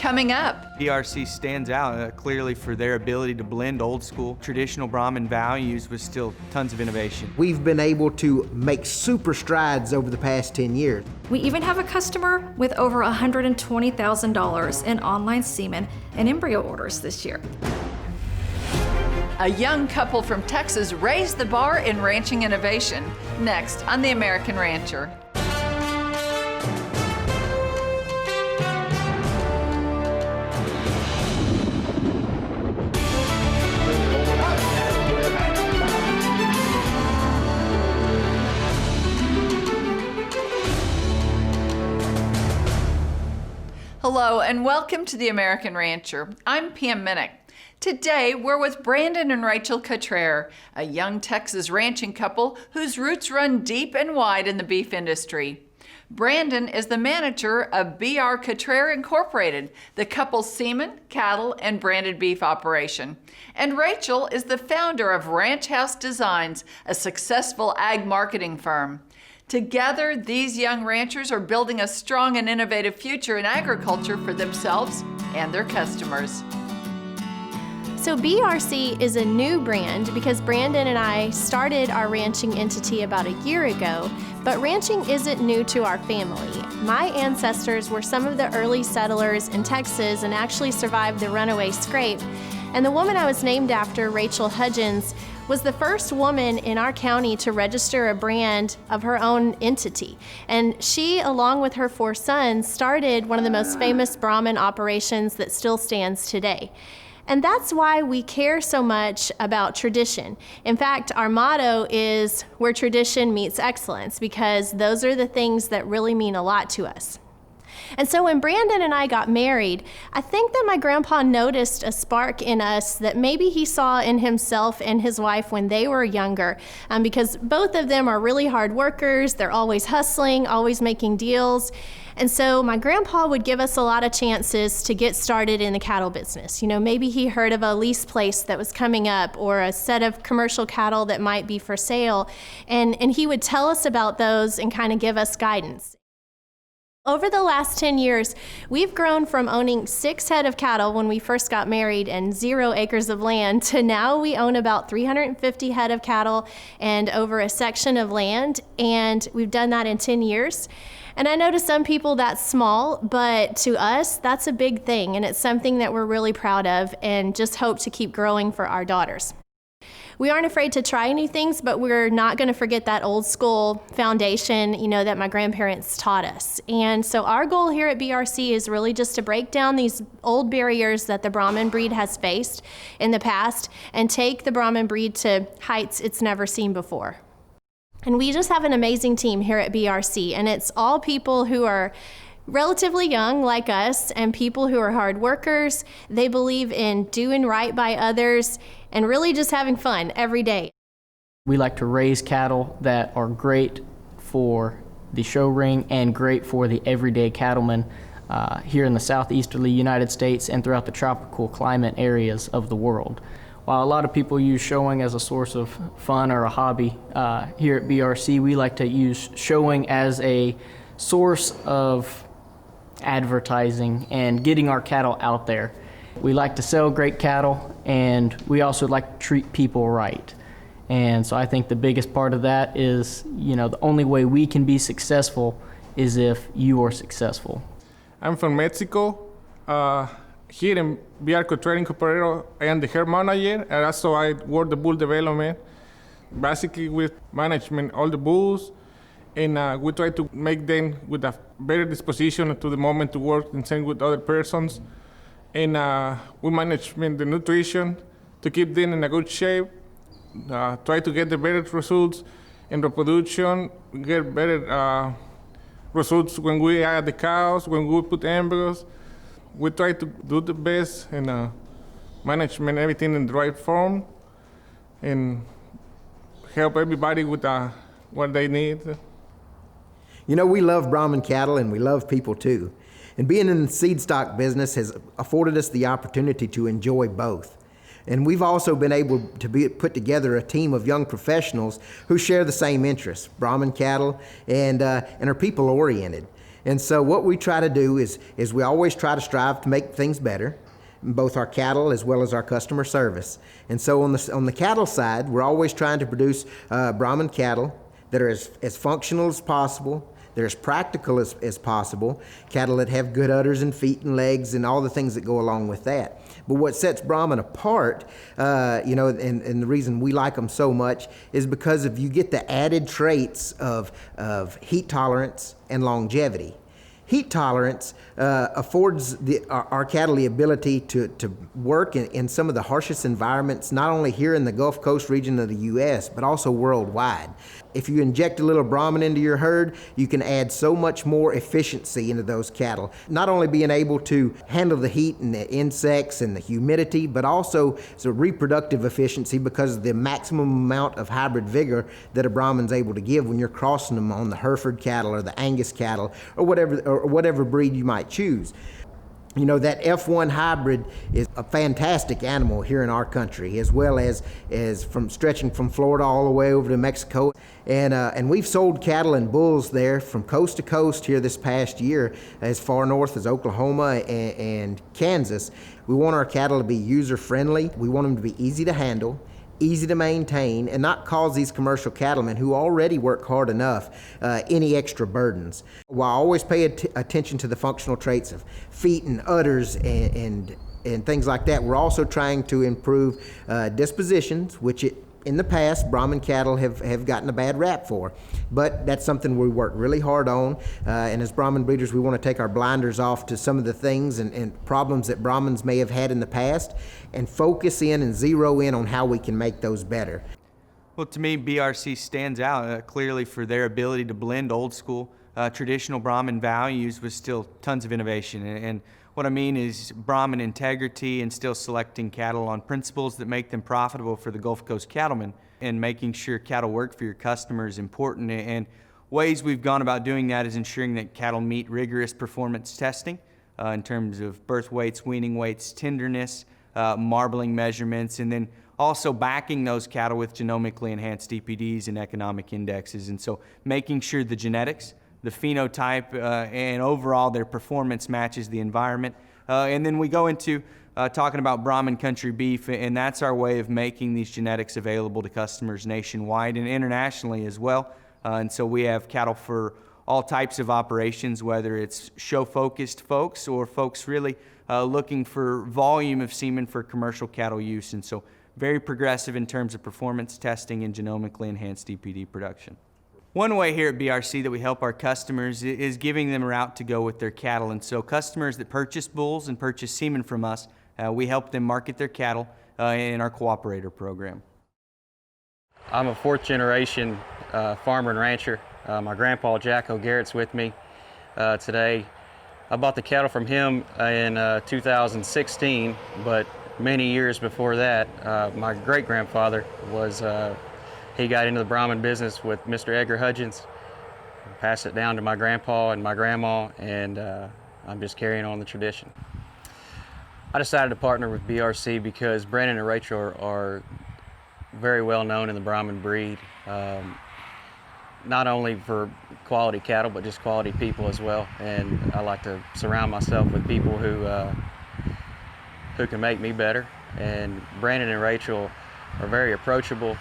coming up. BRC stands out clearly for their ability to blend old school, traditional Brahmin values with still tons of innovation. We've been able to make super strides over the past 10 years. We even have a customer with over $120,000 in online semen and embryo orders this year. A young couple from Texas raised the bar in ranching innovation. Next on The American Rancher. Hello and welcome to The American Rancher. I'm Pam Minnick. Today we're with Brandon and Rachel Cutrer, a young Texas ranching couple whose roots run deep and wide in the beef industry. Brandon is the manager of BR Cutrer Incorporated, the couple's semen, cattle, and branded beef operation. And Rachel is the founder of Ranch House Designs, a successful ag marketing firm. Together, these young ranchers are building a strong and innovative future in agriculture for themselves and their customers. So BRC is a new brand because Brandon and I started our ranching entity about a year ago, but ranching isn't new to our family. My ancestors were some of the early settlers in Texas and actually survived the runaway scrape. And the woman I was named after, Rachel Hudgens, was the first woman in our county to register a brand of her own entity. And she, along with her 4 sons, started one of the most famous Brahmin operations that still stands today. And that's why we care so much about tradition. In fact, our motto is where tradition meets excellence, because those are the things that really mean a lot to us. And so when Brandon and I got married, I think that my grandpa noticed a spark in us that maybe he saw in himself and his wife when they were younger, because both of them are really hard workers. They're always hustling, always making deals. And so my grandpa would give us a lot of chances to get started in the cattle business. You know, maybe he heard of a lease place that was coming up or a set of commercial cattle that might be for sale. And he would tell us about those and kind of give us guidance. Over the last 10 years, we've grown from owning 6 head of cattle when we first got married and 0 acres of land to now we own about 350 head of cattle and over a section of land, and we've done that in 10 years. And I know to some people that's small, but to us, that's a big thing, and it's something that we're really proud of and just hope to keep growing for our daughters. We aren't afraid to try new things, but we're not going to forget that old school foundation, you know, that my grandparents taught us. And so our goal here at BRC is really just to break down these old barriers that the Brahmin breed has faced in the past and take the Brahmin breed to heights it's never seen before. And we just have an amazing team here at BRC, and it's all people who are relatively young like us and people who are hard workers. They believe in doing right by others and really just having fun every day. We like to raise cattle that are great for the show ring and great for the everyday cattleman here in the southeasterly United States and throughout the tropical climate areas of the world. While a lot of people use showing as a source of fun or a hobby, here at BRC we like to use showing as a source of advertising and getting our cattle out there. We like to sell great cattle, and we also like to treat people right. And so I think the biggest part of that is, you know, the only way we can be successful is if you are successful. I'm from Mexico. Here in BR Cutrer Incorporated, I am the herd manager, and also I work the bull development. Basically, with management all the bulls, and we try to make them with a better disposition to the moment to work and same with other persons. And we manage the nutrition to keep them in a good shape, try to get the better results in reproduction, get better results when we add the cows, when we put embryos. We try to do the best and management everything in the right form and help everybody with what they need. You know, we love Brahmin cattle and we love people too. And being in the seed stock business has afforded us the opportunity to enjoy both. And we've also been able to put together a team of young professionals who share the same interests, Brahmin cattle, and are people-oriented. And so what we try to do is we always try to strive to make things better, both our cattle as well as our customer service. And so on the cattle side, we're always trying to produce Brahman cattle that are as functional as possible, they're as practical as possible, cattle that have good udders and feet and legs and all the things that go along with that. But what sets Brahman apart, and the reason we like them so much is because you get the added traits of heat tolerance and longevity. Heat tolerance affords our cattle the ability to work in some of the harshest environments, not only here in the Gulf Coast region of the U.S., but also worldwide. If you inject a little Brahman into your herd, you can add so much more efficiency into those cattle. Not only being able to handle the heat and the insects and the humidity, but also it's a reproductive efficiency because of the maximum amount of hybrid vigor that a Brahman's able to give when you're crossing them on the Hereford cattle or the Angus cattle or whatever breed you might choose. You know, that F1 hybrid is a fantastic animal here in our country, as well as from stretching from Florida all the way over to Mexico. And we've sold cattle and bulls there from coast to coast here this past year, as far north as Oklahoma and Kansas. We want our cattle to be user-friendly. We want them to be easy to handle, easy to maintain, and not cause these commercial cattlemen who already work hard enough any extra burdens. While I always pay attention to the functional traits of feet and udders and things like that, we're also trying to improve dispositions, which in the past, Brahman cattle have gotten a bad rap for. But that's something we work really hard on. And as Brahman breeders, we want to take our blinders off to some of the things and problems that Brahmans may have had in the past and focus in and zero in on how we can make those better. Well, to me, BRC stands out clearly for their ability to blend old school, traditional Brahman values with still tons of innovation. And what I mean is Brahman integrity and still selecting cattle on principles that make them profitable for the Gulf Coast cattlemen, and making sure cattle work for your customer is important. And ways we've gone about doing that is ensuring that cattle meet rigorous performance testing in terms of birth weights, weaning weights, tenderness, marbling measurements, and then also backing those cattle with genomically enhanced DPDs and economic indexes. And so making sure the genetics, the phenotype, and overall their performance matches the environment. And then we go into talking about Brahman country beef, and that's our way of making these genetics available to customers nationwide and internationally as well. And so we have cattle for all types of operations, whether it's show-focused folks or folks really looking for volume of semen for commercial cattle use. And so very progressive in terms of performance testing and genomically enhanced DPD production. One way here at BRC that we help our customers is giving them a route to go with their cattle. And so customers that purchase bulls and purchase semen from us, we help them market their cattle in our cooperator program. I'm a fourth generation farmer and rancher. My grandpa Jack O'Garrett's with me today. I bought the cattle from him in 2016, but many years before that, my great-grandfather was he got into the Brahman business with Mr. Edgar Hudgens, passed it down to my grandpa and my grandma, and I'm just carrying on the tradition. I decided to partner with BRC because Brandon and Rachel are very well known in the Brahman breed, not only for quality cattle, but just quality people as well. And I like to surround myself with people who can make me better. And Brandon and Rachel are very approachable.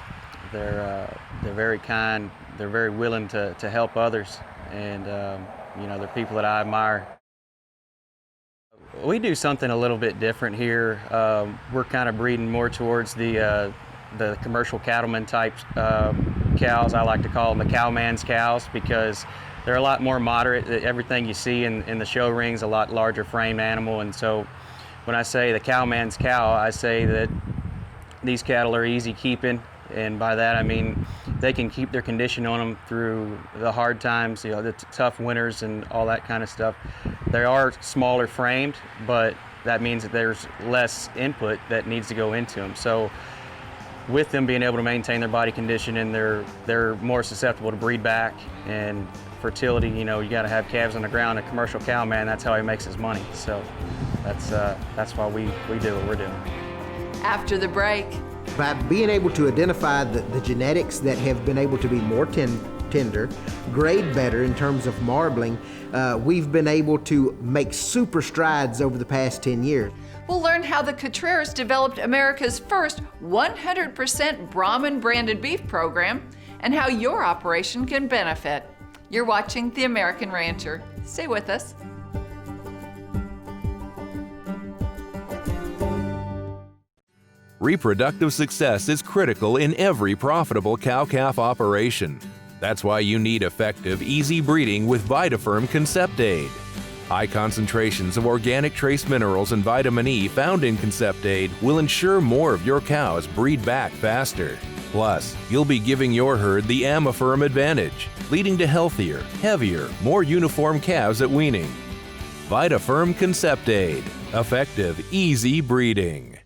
They're very kind. They're very willing to help others, and they're people that I admire. We do something a little bit different here. We're kind of breeding more towards the commercial cattleman type cows. I like to call them the cowman's cows because they're a lot more moderate. Everything you see in the show ring's a lot larger frame animal, and so when I say the cowman's cow, I say that these cattle are easy keeping. And by that I mean they can keep their condition on them through the hard times, the tough winters and all that kind of stuff. They are smaller framed, but that means that there's less input that needs to go into them. So with them being able to maintain their body condition, and they're more susceptible to breed back and fertility. You got to have calves on the ground. A commercial cow man, that's how he makes his money. So that's why we do what we're doing. After the break. By being able to identify the genetics that have been able to be more tender, grade better in terms of marbling. We've been able to make super strides over the past 10 years. We'll learn how the Cutrers developed America's first 100% Brahman branded beef program and how your operation can benefit. You're watching The American Rancher. Stay with us. Reproductive success is critical in every profitable cow-calf operation. That's why you need effective, easy breeding with VitaFerm Concept Aid. High concentrations of organic trace minerals and vitamin E found in Concept Aid will ensure more of your cows breed back faster. Plus, you'll be giving your herd the AmaFerm advantage, leading to healthier, heavier, more uniform calves at weaning. VitaFerm Concept Aid. Effective, easy breeding.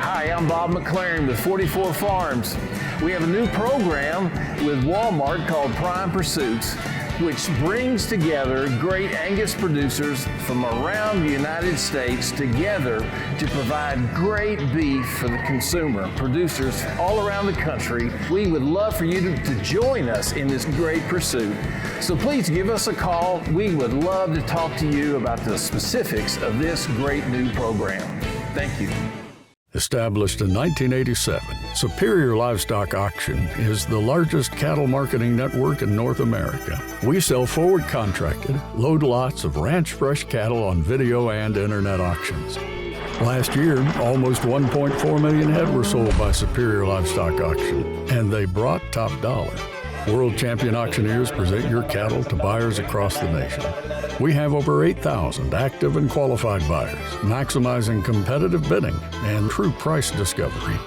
Hi, I'm Bob McLaren with 44 Farms. We have a new program with Walmart called Prime Pursuits, which brings together great Angus producers from around the United States together to provide great beef for the consumer. Producers all around the country, we would love for you to join us in this great pursuit. So please give us a call. We would love to talk to you about the specifics of this great new program. Thank you. Established in 1987, Superior Livestock Auction is the largest cattle marketing network in North America. We sell forward contracted, load lots of ranch fresh cattle on video and internet auctions. Last year, almost 1.4 million head were sold by Superior Livestock Auction, and they brought top dollar. World champion auctioneers present your cattle to buyers across the nation. We have over 8,000 active and qualified buyers, maximizing competitive bidding and true price discovery.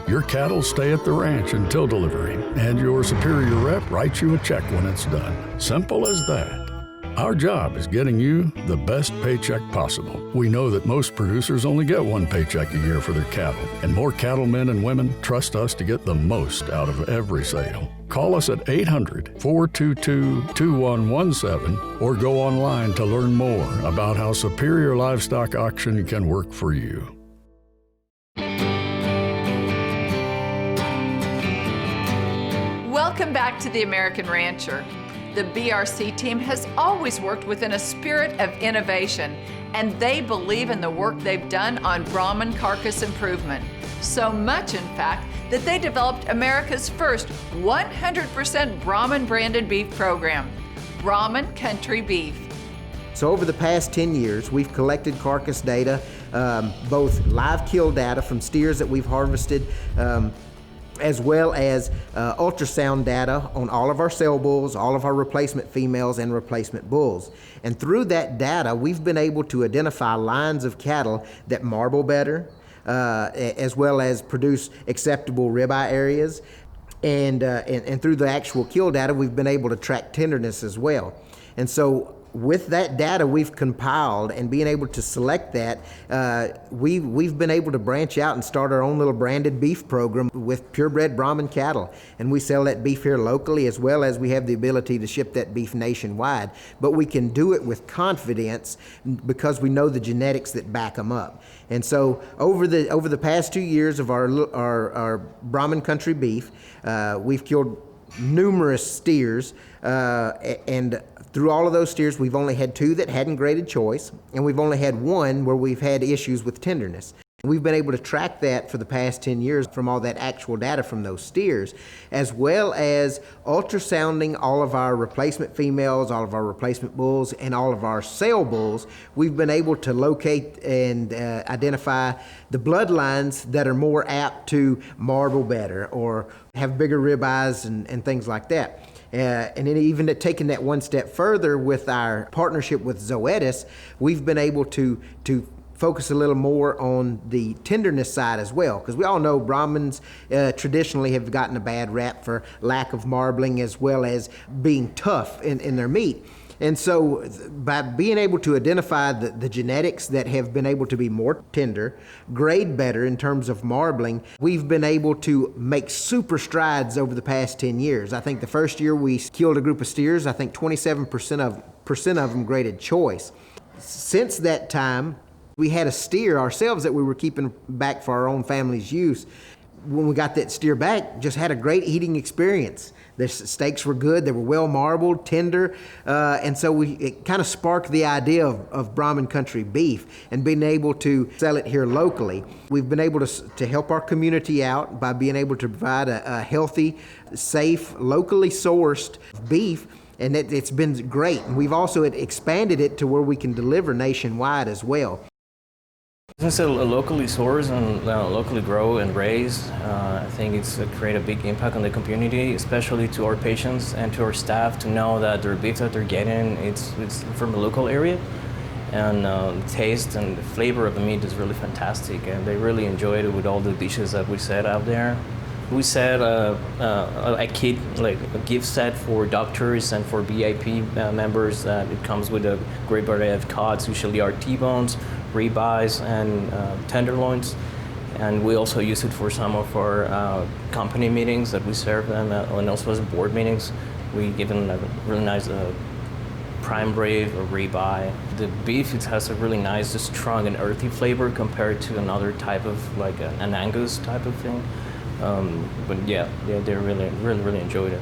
Your cattle stay at the ranch until delivery, and your Superior rep writes you a check when it's done. Simple as that. Our job is getting you the best paycheck possible. We know that most producers only get one paycheck a year for their cattle, and more cattlemen and women trust us to get the most out of every sale. Call us at 800-422-2117 or go online to learn more about how Superior Livestock Auction can work for you. Welcome back to The American Rancher. The BRC team has always worked within a spirit of innovation, and they believe in the work they've done on Brahman carcass improvement. So much, in fact, that they developed America's first 100% Brahman branded beef program, Brahman Country Beef. So over the past 10 years, we've collected carcass data, both live kill data from steers that we've harvested, as well as ultrasound data on all of our sale bulls, all of our replacement females, and replacement bulls. And through that data, we've been able to identify lines of cattle that marble better, as well as produce acceptable ribeye areas. And through the actual kill data, we've been able to track tenderness as well. And so with that data we've compiled and being able to select that, we've been able to branch out and start our own little branded beef program with purebred Brahman cattle. And we sell that beef here locally, as well as we have the ability to ship that beef nationwide. But we can do it with confidence because we know the genetics that back them up. And so over the past 2 years of our Brahman country beef, we've killed numerous steers, and through all of those steers, we've only had 2 that hadn't graded choice, and we've only had 1 where we've had issues with tenderness. We've been able to track that for the past 10 years from all that actual data from those steers, as well as ultrasounding all of our replacement females, all of our replacement bulls, and all of our sale bulls. We've been able to locate and identify the bloodlines that are more apt to marble better or have bigger ribeyes and things like that. And then even taking that one step further with our partnership with Zoetis, we've been able to focus a little more on the tenderness side as well, because we all know Brahmins traditionally have gotten a bad rap for lack of marbling as well as being tough in their meat. And so by being able to identify the genetics that have been able to be more tender, grade better in terms of marbling, we've been able to make super strides over the past 10 years. I think the first year we killed a group of steers, I think 27% of them graded choice. Since that time, we had a steer ourselves that we were keeping back for our own family's use. When we got that steer back, just had a great eating experience. The steaks were good. They were well marbled, tender, and so it kind of sparked the idea of Brahmin country beef and being able to sell it here locally. We've been able to help our community out by being able to provide a healthy, safe, locally sourced beef, and it's been great. And we've also expanded it to where we can deliver nationwide as well. Since it's locally sourced and locally grow and raised, I think it's create a big impact on the community, especially to our patients and to our staff, to know that their beef that they're getting, it's from a local area. And the taste and the flavor of the meat is really fantastic, and they really enjoy it with all the dishes that we set out there. We set a kit, like a gift set for doctors and for VIP members. It comes with a great variety of cuts, usually our T-bones, ribeyes, and tenderloins. And we also use it for some of our company meetings that we serve them, and also as board meetings. We give them a really nice prime rib or ribeye. The beef, it has a really nice, strong and earthy flavor compared to another type of, like an Angus type of thing. But yeah, they really enjoyed it.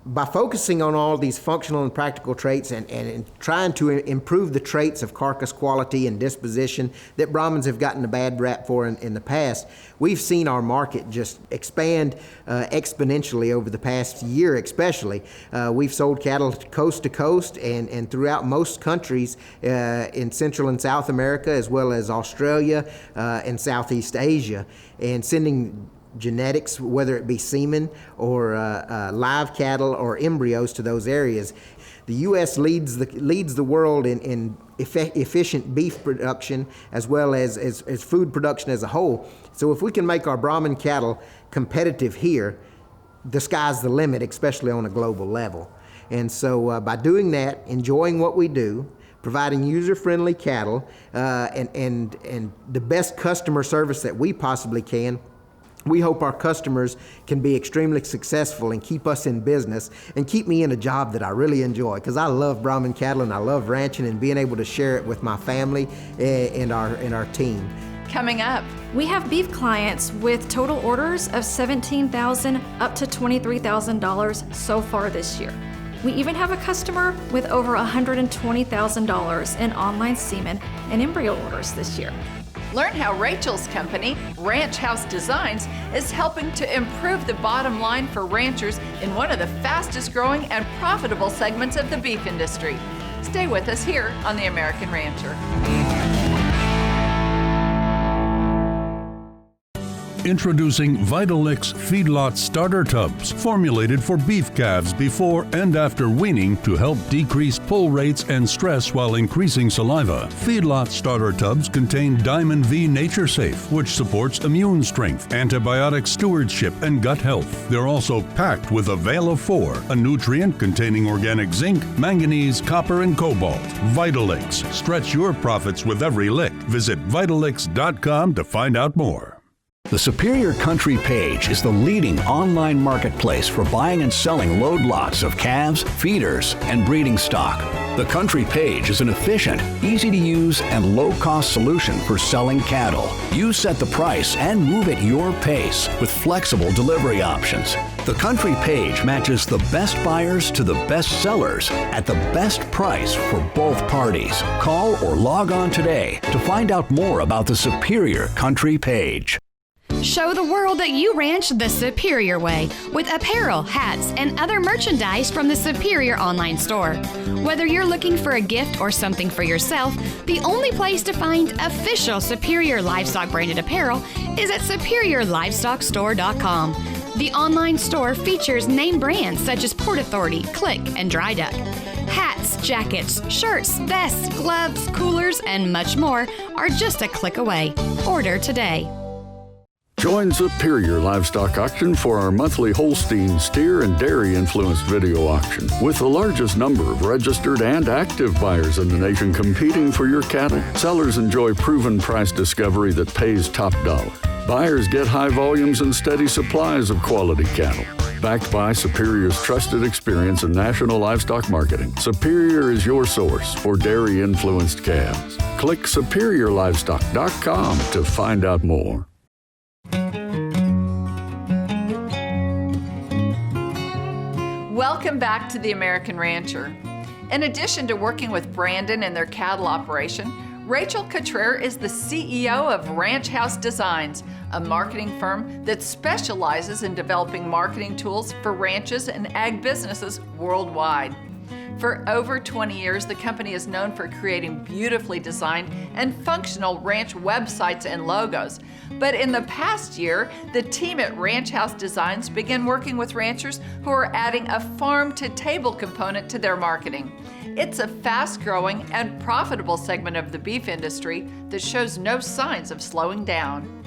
By focusing on all these functional and practical traits and trying to improve the traits of carcass quality and disposition that Brahmins have gotten a bad rap for in the past, we've seen our market just expand exponentially over the past year especially. We've sold cattle coast to coast and throughout most countries in Central and South America, as well as Australia and Southeast Asia, and sending genetics, whether it be semen or live cattle or embryos, to those areas. The U.S. leads the world in efficient beef production as well as food production as a whole. So if we can make our Brahmin cattle competitive here, the sky's the limit, especially on a global level. And so by doing that, enjoying what we do, providing user-friendly cattle, and the best customer service that we possibly can, we hope our customers can be extremely successful and keep us in business and keep me in a job that I really enjoy, because I love Brahmin cattle and I love ranching and being able to share it with my family and our team. Coming up, we have beef clients with total orders of $17,000 up to $23,000 so far this year. We even have a customer with over $120,000 in online semen and embryo orders this year. learn how Rachel's company, Ranch House Designs, is helping to improve the bottom line for ranchers in one of the fastest growing and profitable segments of the beef industry. Stay with us here on The American Rancher. Introducing Vitalix Feedlot Starter Tubs, formulated for beef calves before and after weaning to help decrease pull rates and stress while increasing saliva. Feedlot Starter Tubs contain Diamond V Nature Safe, which supports immune strength, antibiotic stewardship, and gut health. They're also packed with a Veil of 4, a nutrient containing organic zinc, manganese, copper, and cobalt. Vitalix. Stretch your profits with every lick. Visit Vitalix.com to find out more. The Superior Country page is the leading online marketplace for buying and selling load lots of calves, feeders, and breeding stock. The Country page is an efficient, easy-to-use, and low-cost solution for selling cattle. You set the price and move at your pace with flexible delivery options. The Country page matches the best buyers to the best sellers at the best price for both parties. Call or log on today to find out more about the Superior Country page. Show the world that you ranch the Superior way with apparel, hats, and other merchandise from the Superior online store. Whether you're looking for a gift or something for yourself, the only place to find official Superior Livestock branded apparel is at SuperiorLivestockStore.com. The online store features name brands such as Port Authority, Click, and Dry Duck. Hats, jackets, shirts, vests, gloves, coolers, and much more are just a click away. Order today. Join Superior Livestock Auction for our monthly Holstein, steer, and dairy-influenced video auction. With the largest number of registered and active buyers in the nation competing for your cattle, sellers enjoy proven price discovery that pays top dollar. Buyers get high volumes and steady supplies of quality cattle. Backed by Superior's trusted experience in national livestock marketing, Superior is your source for dairy-influenced calves. Click SuperiorLivestock.com to find out more. Welcome back to The American Rancher. In addition to working with Brandon and their cattle operation, Rachel Cutrer is the CEO of Ranch House Designs, a marketing firm that specializes in developing marketing tools for ranches and ag businesses worldwide. For over 20 years, the company is known for creating beautifully designed and functional ranch websites and logos. But in the past year, the team at Ranch House Designs began working with ranchers who are adding a farm-to-table component to their marketing. It's a fast-growing and profitable segment of the beef industry that shows no signs of slowing down.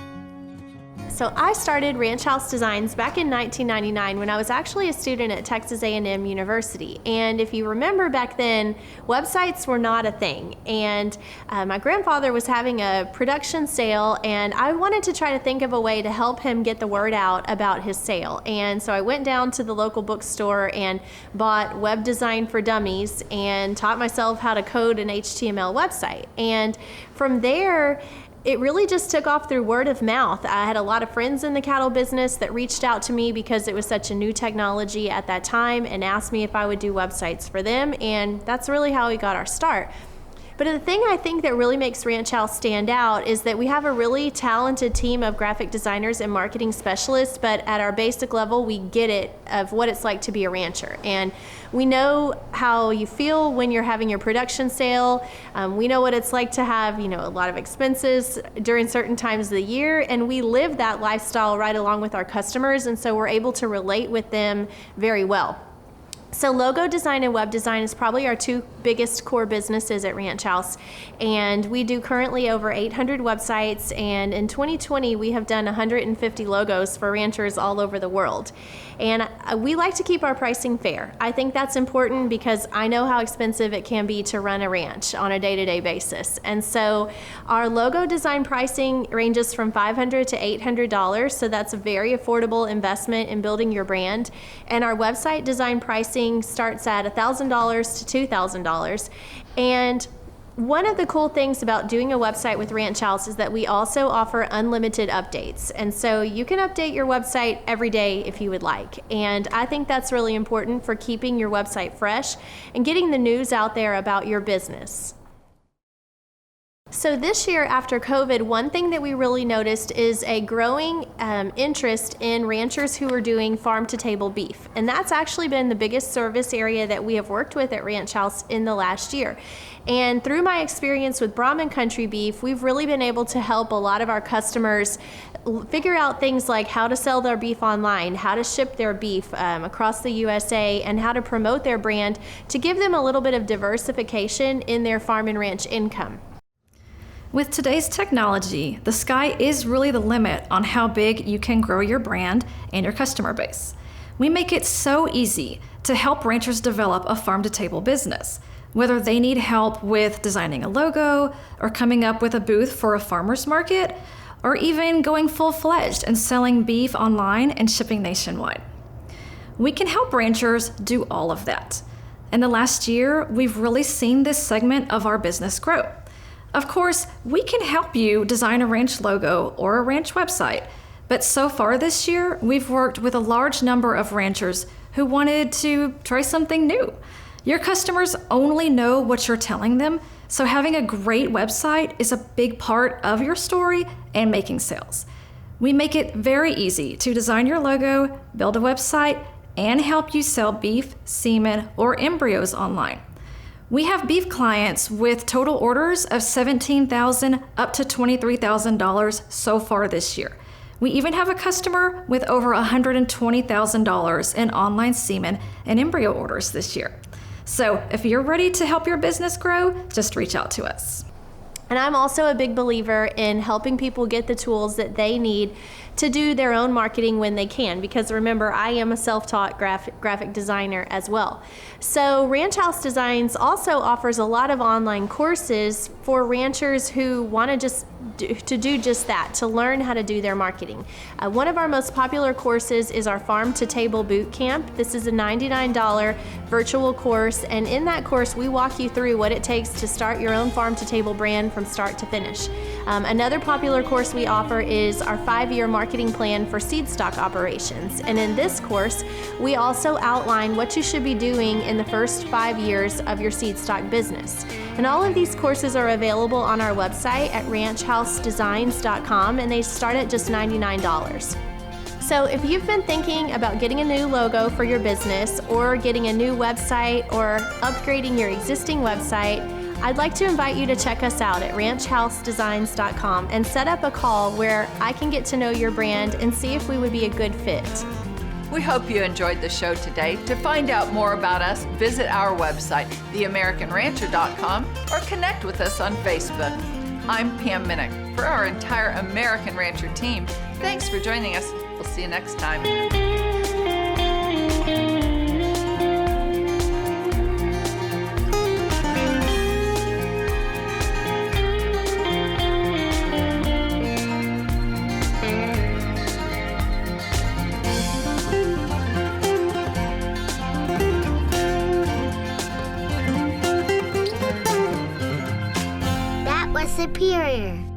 So I started Ranch House Designs back in 1999 when I was actually a student at Texas A&M University. And if you remember back then, websites were not a thing. And my grandfather was having a production sale, and I wanted to try to think of a way to help him get the word out about his sale. And so I went down to the local bookstore and bought Web Design for Dummies and taught myself how to code an HTML website. And from there, it really just took off through word of mouth. I had a lot of friends in the cattle business that reached out to me because it was such a new technology at that time and asked me if I would do websites for them, and that's really how we got our start. But the thing I think that really makes Ranch House stand out is that we have a really talented team of graphic designers and marketing specialists, but at our basic level, we get it of what it's like to be a rancher. And we know how you feel when you're having your production sale. We know what it's like to have, a lot of expenses during certain times of the year, and we live that lifestyle right along with our customers, and so we're able to relate with them very well. So logo design and web design is probably our two biggest core businesses at Ranch House, and we do currently over 800 websites, and in 2020 we have done 150 logos for ranchers all over the world. And we like to keep our pricing fair. I think that's important because I know how expensive it can be to run a ranch on a day-to-day basis. And so our logo design pricing ranges from $500 to $800, so that's a very affordable investment in building your brand. And our website design pricing starts at $1,000 to $2,000. And one of the cool things about doing a website with Ranch House is that we also offer unlimited updates. And so you can update your website every day if you would like. And I think that's really important for keeping your website fresh and getting the news out there about your business. So this year after COVID, one thing that we really noticed is a growing interest in ranchers who are doing farm-to-table beef. And that's actually been the biggest service area that we have worked with at Ranch House in the last year. And through my experience with Brahman country beef, we've really been able to help a lot of our customers figure out things like how to sell their beef online, how to ship their beef across the USA, and how to promote their brand to give them a little bit of diversification in their farm and ranch income. With today's technology, the sky is really the limit on how big you can grow your brand and your customer base. We make it so easy to help ranchers develop a farm-to-table business, whether they need help with designing a logo or coming up with a booth for a farmer's market, or even going full-fledged and selling beef online and shipping nationwide. We can help ranchers do all of that. In the last year, we've really seen this segment of our business grow. Of course, we can help you design a ranch logo or a ranch website, but so far this year, we've worked with a large number of ranchers who wanted to try something new. Your customers only know what you're telling them, so having a great website is a big part of your story and making sales. We make it very easy to design your logo, build a website, and help you sell beef, semen, or embryos online. We have beef clients with total orders of $17,000 up to $23,000 so far this year. We even have a customer with over $120,000 in online semen and embryo orders this year. So if you're ready to help your business grow, just reach out to us. And I'm also a big believer in helping people get the tools that they need to do their own marketing when they can, because remember, I am a self-taught graphic designer as well. So Ranch House Designs also offers a lot of online courses for ranchers who want to do just that, to learn how to do their marketing. One of our most popular courses is our Farm to Table Boot Camp. This is a $99 virtual course, and in that course we walk you through what it takes to start your own farm to table brand from start to finish. Another popular course we offer is our 5-year marketing plan for seed stock operations. And in this course, we also outline what you should be doing in the first 5 years of your seed stock business. And all of these courses are available on our website at ranchhousedesigns.com, and they start at just $99. So if you've been thinking about getting a new logo for your business or getting a new website or upgrading your existing website, I'd like to invite you to check us out at ranchhousedesigns.com and set up a call where I can get to know your brand and see if we would be a good fit. We hope you enjoyed the show today. To find out more about us, visit our website, theamericanrancher.com, or connect with us on Facebook. I'm Pam Minnick. For our entire American Rancher team, thanks for joining us. We'll see you next time. Superior.